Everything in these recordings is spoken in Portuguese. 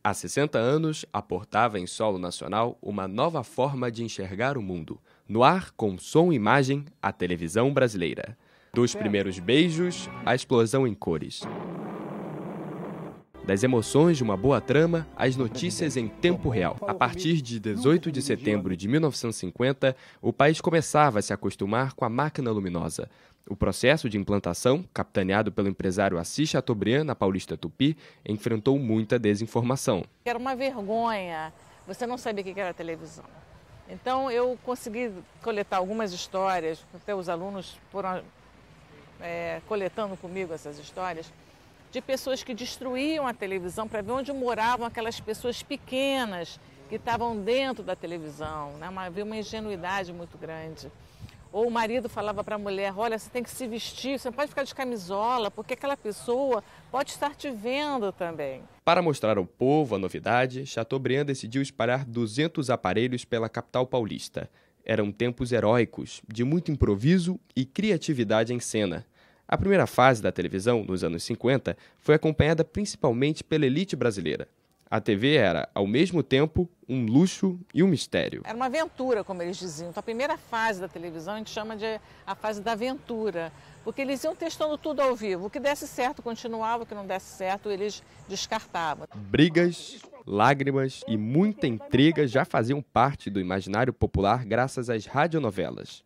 Há 60 anos, aportava em solo nacional uma nova forma de enxergar o mundo. No ar, com som e imagem, a televisão brasileira. Dos primeiros beijos, à explosão em cores. Das emoções de uma boa trama, às notícias em tempo real. A partir de 18 de setembro de 1950, o país começava a se acostumar com a máquina luminosa. O processo de implantação, capitaneado pelo empresário Assis Chateaubriand na Paulista Tupi, enfrentou muita desinformação. Era uma vergonha, você não sabia o que era televisão. Então eu consegui coletar algumas histórias, até os alunos foram coletando comigo essas histórias, de pessoas que destruíam a televisão para ver onde moravam aquelas pessoas pequenas que estavam dentro da televisão, né? Havia uma ingenuidade muito grande. Ou o marido falava para a mulher, olha, você tem que se vestir, você não pode ficar de camisola, porque aquela pessoa pode estar te vendo também. Para mostrar ao povo a novidade, Chateaubriand decidiu espalhar 200 aparelhos pela capital paulista. Eram tempos heróicos, de muito improviso e criatividade em cena. A primeira fase da televisão, nos anos 50, foi acompanhada principalmente pela elite brasileira. A TV era, ao mesmo tempo, um luxo e um mistério. Era uma aventura, como eles diziam. Então, a primeira fase da televisão a gente chama de a fase da aventura, porque eles iam testando tudo ao vivo. O que desse certo continuava, o que não desse certo eles descartavam. Brigas, lágrimas e muita intriga já faziam parte do imaginário popular graças às radionovelas.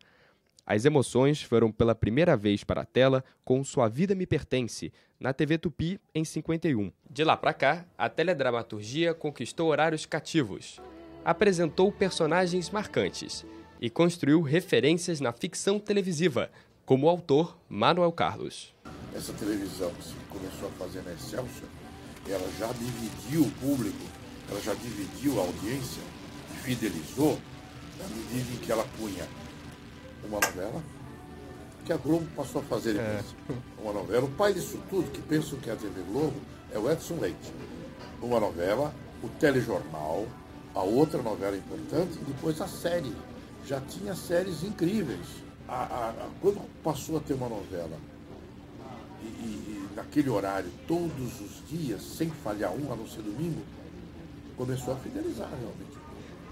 As emoções foram pela primeira vez para a tela com Sua Vida Me Pertence, na TV Tupi, em 51. De lá para cá, a teledramaturgia conquistou horários cativos, apresentou personagens marcantes e construiu referências na ficção televisiva, como o autor Manuel Carlos. Essa televisão que se começou a fazer na Excelsior, ela já dividiu o público, ela já dividiu a audiência, fidelizou, na medida em que ela punha uma novela, que a Globo passou a fazer depois. Uma novela. O pai disso tudo, que pensam que é a TV Globo, é o Edson Leite. Uma novela, o telejornal, a outra novela importante, e depois a série. Já tinha séries incríveis. Quando passou a ter uma novela, e naquele horário, todos os dias, sem falhar um, a não ser domingo, começou a fidelizar realmente.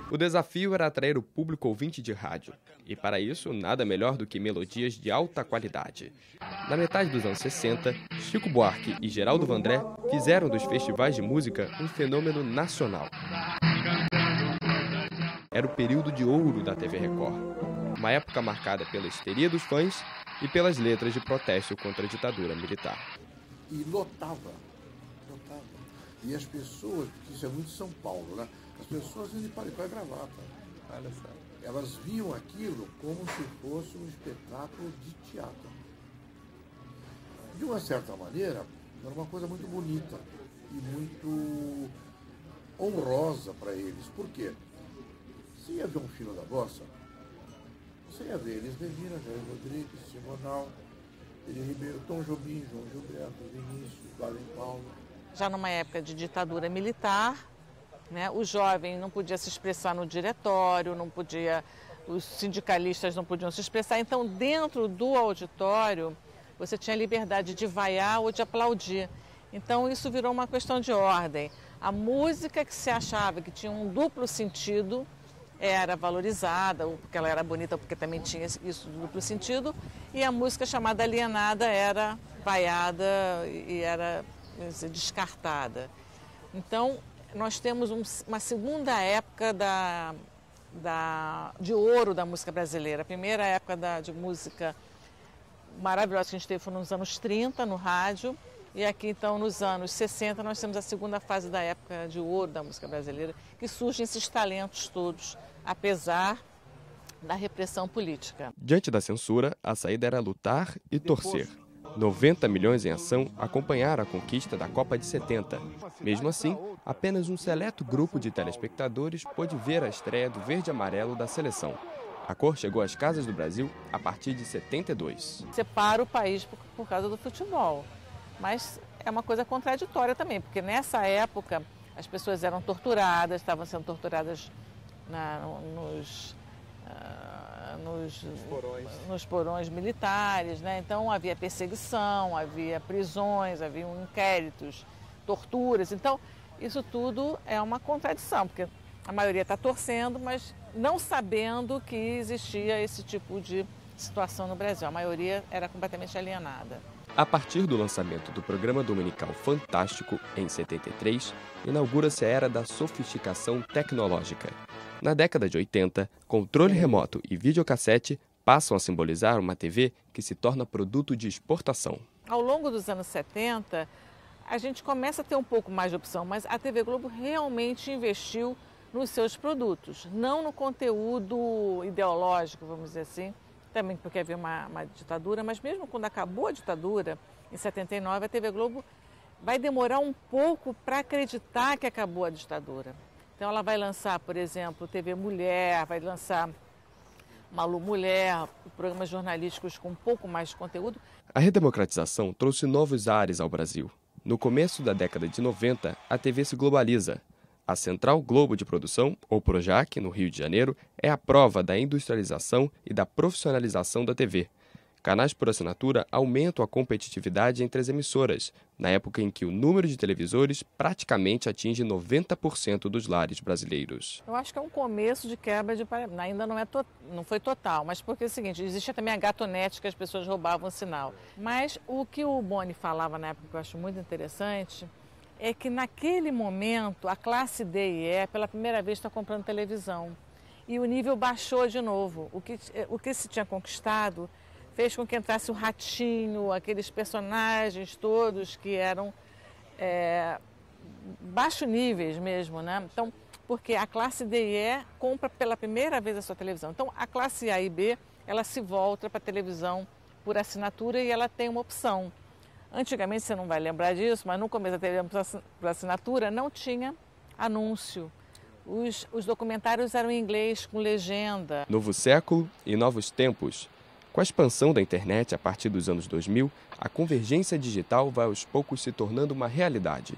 O desafio era atrair o público ouvinte de rádio, e para isso, nada melhor do que melodias de alta qualidade. Na metade dos anos 60, Chico Buarque e Geraldo Vandré fizeram dos festivais de música um fenômeno nacional. Era o período de ouro da TV Record, uma época marcada pela histeria dos fãs e pelas letras de protesto contra a ditadura militar. E lotava. E as pessoas, isso é muito São Paulo, né? As pessoas iam de paletó e gravata. Olha só. Elas viam aquilo como se fosse um espetáculo de teatro. De uma certa maneira, era uma coisa muito bonita e muito honrosa para eles. Por quê? Você ia ver um filho da bossa, você ia ver Elis Regina, Jair Rodrigues, Simonal, Eli Ribeiro, Tom Jobim, João Gilberto, Vinícius, Baden Paulo. Já numa época de ditadura militar, né, o jovem não podia se expressar no diretório, os sindicalistas não podiam se expressar. Então, dentro do auditório, você tinha liberdade de vaiar ou de aplaudir. Então, isso virou uma questão de ordem. A música que se achava que tinha um duplo sentido era valorizada, ou porque ela era bonita, porque também tinha isso do duplo sentido, e a música chamada alienada era vaiada e era descartada. Então, nós temos uma segunda época de ouro da música brasileira. A primeira época de música maravilhosa que a gente teve foi nos anos 30, no rádio, e aqui, então, nos anos 60, nós temos a segunda fase da época de ouro da música brasileira, que surgem esses talentos todos, apesar da repressão política. Diante da censura, a saída era lutar e torcer. 90 milhões em ação acompanharam a conquista da Copa de 70. Mesmo assim, apenas um seleto grupo de telespectadores pôde ver a estreia do verde e amarelo da seleção. A cor chegou às casas do Brasil a partir de 72. Separa o país por causa do futebol, mas é uma coisa contraditória também, porque nessa época as pessoas eram torturadas, estavam sendo torturadas nos porões militares, né? Então havia perseguição, havia prisões, havia inquéritos, torturas. Então Isso tudo é uma contradição, porque a maioria está torcendo, mas não sabendo que existia esse tipo de situação no Brasil. A maioria era completamente alienada. A partir do lançamento do programa dominical Fantástico, em 73, inaugura-se a era da sofisticação tecnológica. Na década de 80, controle remoto e videocassete passam a simbolizar uma TV que se torna produto de exportação. Ao longo dos anos 70, a gente começa a ter um pouco mais de opção, mas a TV Globo realmente investiu nos seus produtos, não no conteúdo ideológico, vamos dizer assim, também porque havia uma ditadura, mas mesmo quando acabou a ditadura, em 79, a TV Globo vai demorar um pouco para acreditar que acabou a ditadura. Então ela vai lançar, por exemplo, TV Mulher, vai lançar Malu Mulher, programas jornalísticos com um pouco mais de conteúdo. A redemocratização trouxe novos ares ao Brasil. No começo da década de 90, a TV se globaliza. A Central Globo de Produção, ou Projac, no Rio de Janeiro, é a prova da industrialização e da profissionalização da TV. Canais por assinatura aumentam a competitividade entre as emissoras, na época em que o número de televisores praticamente atinge 90% dos lares brasileiros. Eu acho que é um começo de quebra de paradigma. Ainda não foi total, mas porque é o seguinte, existia também a gatonete que as pessoas roubavam o sinal. Mas o que o Boni falava na época, que eu acho muito interessante, é que naquele momento a classe D e E pela primeira vez está comprando televisão. E o nível baixou de novo. O que se tinha conquistado fez com que entrasse o Ratinho, aqueles personagens todos que eram baixo níveis mesmo, né? Então, porque a classe D e E compra pela primeira vez a sua televisão. Então, a classe A e B, ela se volta para a televisão por assinatura e ela tem uma opção. Antigamente, você não vai lembrar disso, mas no começo da televisão por assinatura não tinha anúncio. Os documentários eram em inglês, com legenda. Novo século e novos tempos. Com a expansão da internet a partir dos anos 2000, a convergência digital vai aos poucos se tornando uma realidade.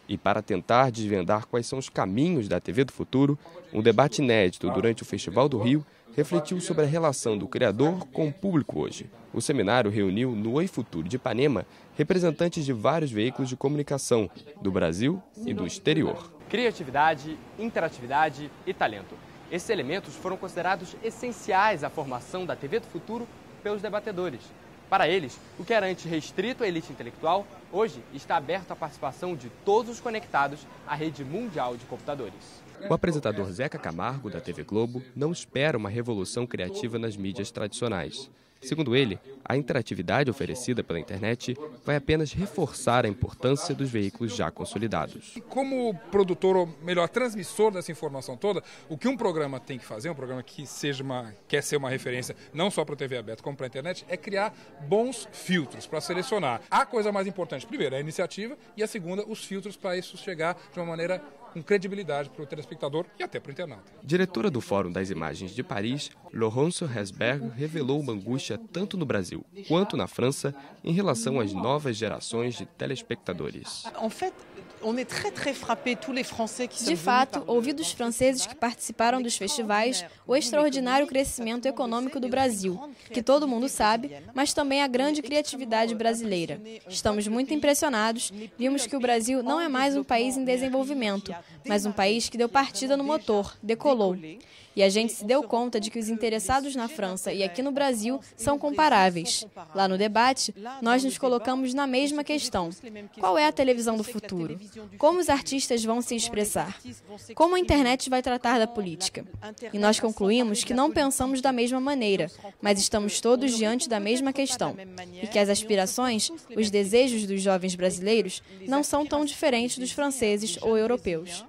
E para tentar desvendar quais são os caminhos da TV do futuro, um debate inédito durante o Festival do Rio refletiu sobre a relação do criador com o público hoje. O seminário reuniu no Oi Futuro de Ipanema representantes de vários veículos de comunicação do Brasil e do exterior. Criatividade, interatividade e talento. Esses elementos foram considerados essenciais à formação da TV do futuro pelos debatedores. Para eles, o que era antes restrito à elite intelectual, hoje está aberto à participação de todos os conectados à rede mundial de computadores. O apresentador Zeca Camargo, da TV Globo, não espera uma revolução criativa nas mídias tradicionais. Segundo ele, a interatividade oferecida pela internet vai apenas reforçar a importância dos veículos já consolidados. Como produtor, ou melhor, transmissor dessa informação toda, o que um programa tem que fazer, um programa que quer ser uma referência não só para a TV aberta como para a internet, é criar bons filtros para selecionar. A coisa mais importante, primeiro, é a iniciativa e a segunda, os filtros para isso chegar de uma maneira com credibilidade para o telespectador e até para o internauta. Diretora do Fórum das Imagens de Paris, Laurence Hesberg revelou uma angústia tanto no Brasil quanto na França em relação às novas gerações de telespectadores. De fato, ouvi dos franceses que participaram dos festivais o extraordinário crescimento econômico do Brasil, que todo mundo sabe, mas também a grande criatividade brasileira. Estamos muito impressionados, vimos que o Brasil não é mais um país em desenvolvimento, mas um país que deu partida no motor, decolou. E a gente se deu conta de que os interessados na França e aqui no Brasil são comparáveis. Lá no debate, nós nos colocamos na mesma questão. Qual é a televisão do futuro? Como os artistas vão se expressar? Como a internet vai tratar da política? E nós concluímos que não pensamos da mesma maneira, mas estamos todos diante da mesma questão. E que as aspirações, os desejos dos jovens brasileiros não são tão diferentes dos franceses ou europeus.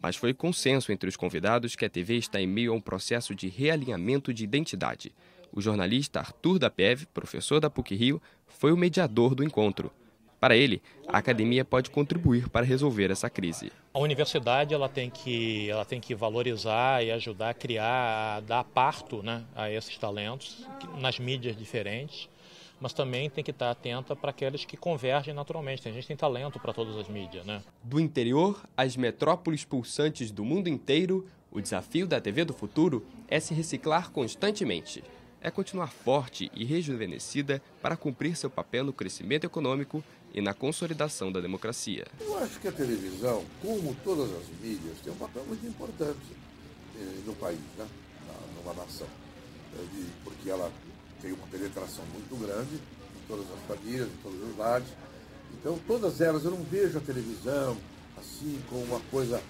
Mas foi consenso entre os convidados que a TV está em meio a um processo de realinhamento de identidade. O jornalista Arthur da Pieve, professor da PUC-Rio, foi o mediador do encontro. Para ele, a academia pode contribuir para resolver essa crise. A universidade ela tem que valorizar e ajudar a criar, a dar parto, né, a esses talentos nas mídias diferentes, mas também tem que estar atenta para aqueles que convergem naturalmente. A gente tem talento para todas as mídias, né? Do interior às metrópoles pulsantes do mundo inteiro, o desafio da TV do futuro é se reciclar constantemente. é continuar forte e rejuvenescida para cumprir seu papel no crescimento econômico e na consolidação da democracia. Eu acho que a televisão, como todas as mídias, tem um papel muito importante no país, né? Numa nação, porque ela tem uma penetração muito grande em todas as famílias, em todos os lares. Então, todas elas, eu não vejo a televisão assim como uma coisa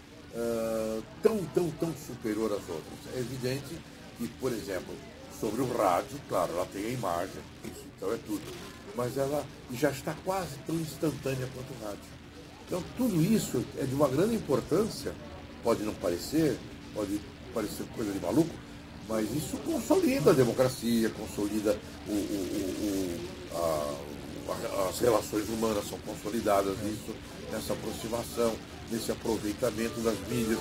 tão superior às outras. É evidente que, por exemplo, sobre o rádio, claro, ela tem a imagem, isso então é tudo, mas ela já está quase tão instantânea quanto o rádio. Então, tudo isso é de uma grande importância, pode não parecer, pode parecer coisa de maluco, mas isso consolida a democracia, consolida as relações humanas, são consolidadas nisso, nessa aproximação, nesse aproveitamento das mídias.